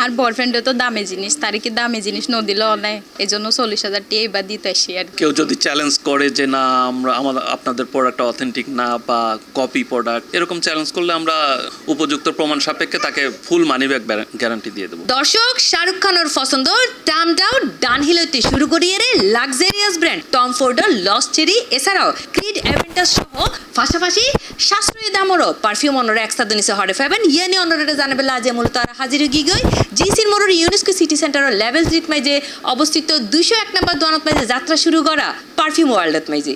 আর বয়ফ্রেন্ডও তো দামি জিনিস, তার কি দামি জিনিস ন দিলেও নেয়, এই জন্য 40,000 টাকা এবার দিতে আসি। আর কেউ যদি চ্যালেঞ্জ করে যে না আমাদের আপনাদের প্রোডাক্ট অথেন্টিক না বা কপি প্রোডাক্ট, এরকম চ্যালেঞ্জ করলে আমরা উপযুক্ত প্রমাণ সাপেক্ষে তাকে ফুল মানি ব্যাক গ্যারান্টি দিয়ে দেবো। দর্শক, শাহরুখ খানের পছন্দ টার্মড আউট ডানহিল হইতে শুরু করিয়ে লাক্সারিয়াস ব্র্যান্ড টম ফোর্ডের লস্ট চেরি, এছাড়াও ক্রিড অ্যাভেন্টাস সহ পাশাপাশি সাশ্রয়ী দামেরও পারফিউম অনরে একসাথে নিচে হরে পাবেন। ইয়েনি অনরে জানাবে লাজে মূলত আর হাজির গিগই জিসির মোড়ের ইউনেস্কো সিটি সেন্টারের লেভেল জিট মাইজে অবস্থিত 201 নম্বর দোকানত মাইজে যাত্রা শুরু করা পারফিউম ওয়ার্ল্ডত মাইজে।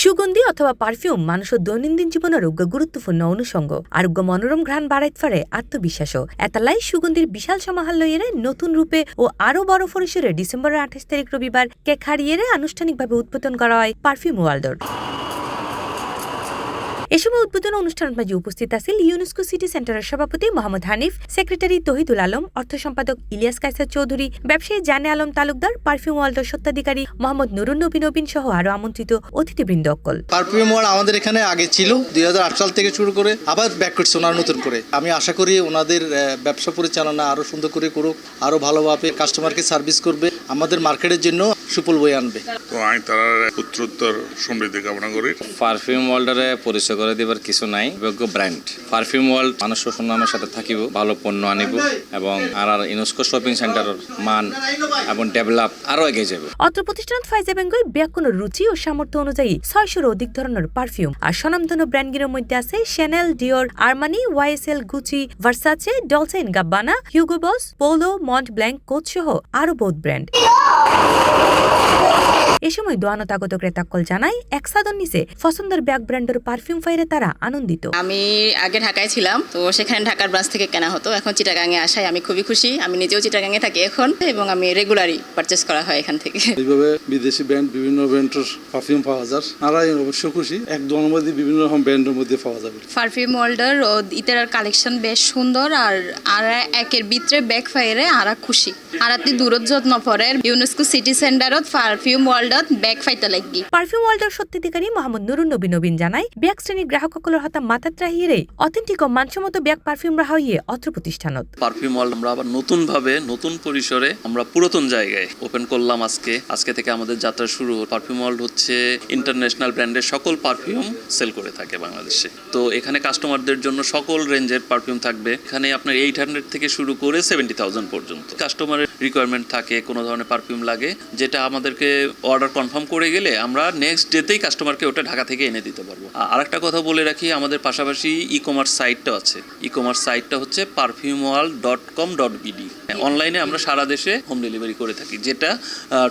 সুগন্ধি অথবা পারফিউম মানুষের দৈনন্দিন জীবনের গুরুত্বপূর্ণ অনুষঙ্গ। আরোগ্য মনোরম ঘ্রাণ বাড়াইতে পারে আত্মবিশ্বাসও। এতালাই সুগন্ধির বিশাল সমাহার লইয়েরে নতুন রূপে ও আরো বড় পরিসরে ডিসেম্বরের 28 তারিখ রবিবার কেক হারিয়ে আনুষ্ঠানিকভাবে উদ্বোধন করা হয় পারফিউম ওয়ার্ল্ডর। এ সময় উদ্বোধন অনুষ্ঠানত মাঝে উপস্থিত আছেন ইউনেস্কো সিটি সেন্টারের সভাপতি মোহাম্মদ হানিফ, সেক্রেটারি তহিদুল আলম, অর্থ সম্পাদক ইলিয়াস কায়সার চৌধুরী, ব্যবসায়ী জানে আলম তালুকদার, পারফিউম ওয়ার্ল্ডের স্বত্বাধিকারী মোহাম্মদ নুরুন নবীন সহ আরো আমন্ত্রিত অতিথিবৃন্দ অকল। পারফিউম ওয়ার্ল্ড আমাদের এখানে আগে ছিল 2008 সাল থেকে শুরু করে আবার ব্যাক করছে ওনারা নতুন করে। আমি আশা করি ওনাদের ব্যবসা পরিচালনা আরো সুন্দর করে করুক, আরো ভালোভাবে কাস্টমারকে সার্ভিস করবে, আমাদের মার্কেটের জন্য সুফল বয়ে আনবে। তো আমি তার উত্তরোত্তর সমৃদ্ধি কামনা করি। পারফিউম ওয়ার্ল্ডে পরিচয় করে দেবার কিছু নাই, যোগ্য ব্র্যান্ড পারফিউম ওয়ার্ল্ড মানুষ সুনামের সাথে থাকিব, ভালো পণ্য আনিব এবং আর ইউনেস্কো শপিং সেন্টারের মান এবং ডেভেলপ আরো এগিয়ে যাবে। অত্র প্রতিষ্ঠান ফাইজা ব্যাংকই ব্যাকুন রুচি ও সামর্থ্য অনুযায়ী 600-র অধিক ধরনের পারফিউম আর স্বনামধন্য ব্র্যান্ডগুলোর মধ্যে আছে Chanel, Dior, Armani, YSL, Gucci, Versace, Dolce and Gabbana, Hugo Boss, Polo, Mont Blanc, Coach সহ আরো বহুত ব্র্যান্ড। এ সময় দোয়ানতাগত ক্রেতাকল জানায় একসাদন নিচে পছন্দের ব্যাগ ব্র্যান্ডের পারফিউম ফাইরে তারা আনন্দিত। আমি আগে ঢাকায় ছিলাম, তো সেখানে ঢাকার ব্রাঞ্চ থেকে কেনা হতো, এখন চিটাগাঙে আসায় আমি খুবই খুশি। আমি নিজেও চিটাগাঙে থাকি এখন এবং আমি রেগুলারই পারচেস করা হয় এখান থেকে। এইভাবে বিদেশি ব্র্যান্ড বিভিন্ন ব্র্যান্ডের পারফিউম পাওয়া যায়, আর অবশ্য খুশি এক দোকানের মধ্যে বিভিন্ন রকম ব্র্যান্ডের মধ্যে পাওয়া যাবে। পারফিউম ওয়ার্ল্ডের ও ইতার কালেকশন বেশ সুন্দর আর একের ভিতরে ব্যাগ ফাইরে আর খুশি। আর আপনি দূরত যত্ন পরে ইউনেস্কো সিটি সেন্টারত পারফিউম ওয়ার্ল্ডত ব্যাগ ফাইতে লাগি। পারফিউম ওয়ার্ল্ডের সত্যাধিকারী মোহাম্মদ নুরুন নবীন জানায় ব্যাগ শ্রেণীর গ্রাহকসকলের হতা মাত্রা হিরে অথেন্টিক ও মানসম্মত ব্যাগ পারফিউম রাখা হইয়ে অত্র প্রতিষ্ঠানত। পারফিউম ওয়ার্ল্ড আমরা আবার নতুন ভাবে নতুন পরিসরে আমরা পুরাতন জায়গায় ওপেন করলাম আজকে থেকে আমাদের যাত্রা শুরু। পারফিউম ওয়ার্ল্ড হচ্ছে ইন্টারন্যাশনাল ব্র্যান্ডের সকল পারফিউম সেল করে থাকে বাংলাদেশে। তো এখানে কাস্টমারদের জন্য সকল রেঞ্জের পারফিউম থাকবে। এখানে আপনার 800 থেকে শুরু করে 70,000 পর্যন্ত কাস্টমারের রিকোয়ারমেন্ট থাকে, কোনো ধরনের পারফিউম লাগে যেটা আমাদেরকে অর্ডার কনফার্ম করে গেলে আমরা নেক্সট ডেতেই কাস্টমারকে ওটা ঢাকা থেকে এনে দিতে পারবো। আর একটা কথা বলে রাখি, আমাদের পাশাপাশি ই-কমার্স সাইটটা আছে। ই-কমার্স সাইটটা হচ্ছে parfumworld.com.bd। অনলাইনে আমরা সারা দেশে হোম ডেলিভারি করে থাকি, যেটা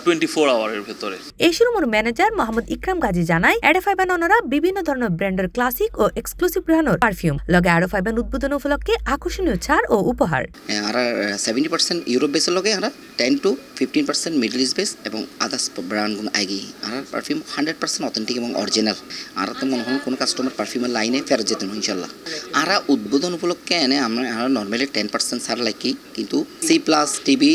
24 আওয়ারের ভেতরে। এই শোরুমের ম্যানেজার মোহাম্মদ ইকরাম গাজী জানায় এডাফাইবান অনরা বিভিন্ন ধরনের ব্র্যান্ডের ক্লাসিক ও এক্সক্লুসিভ ব্র্যান্ডের পারফিউম লগে এডাফাইবান উদ্বোধন উপলক্ষে আকর্ষণীয় ছাড় ও উপহার। আর 70% ইউরোপ বেসের লগে আমরা 10 to 15% মিডল ইস্ট বেস এবং আদার্স ব্র্যান্ডগুলো আগে আর পারফিউম 100% অথেন্টিক এবং অরিজিনাল। আর তো মনে হয় কোনো কাস্টমার পারফিউমের লাইনে ফেরত যেতেন ইনশাল্লাহ। আর উদ্বোধন উপলক্ষে এনে আমরা নর্মালি 10% ছাড় লাগি, কিন্তু সি প্লাস টিভি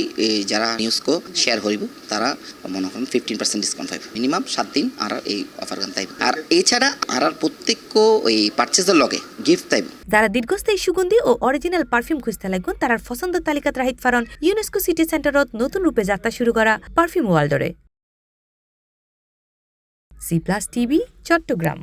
যারা নিউজকো শেয়ার হইব তারা মনে করেন 15% ডিসকাউন্ট পাইব মিনিমাম 7 দিন। আর এই অফার গান তাইব। আর এছাড়া আর প্রত্যেক ওই পারচেজের লগে গিফট তাইব। যারা দীর্ঘস্থায়ী সুগন্ধি ও অরিজিনাল পারফিউম খুঁজতে লাগুন তার পছন্দের তালিকাত রাহিত ফারন ইউনেস্কো সিটি সেন্টারত নতুন রূপে যাত্রা শুরু করা পারফিউম ওয়ার্ল্ডরে। C plus TV, Chittagong.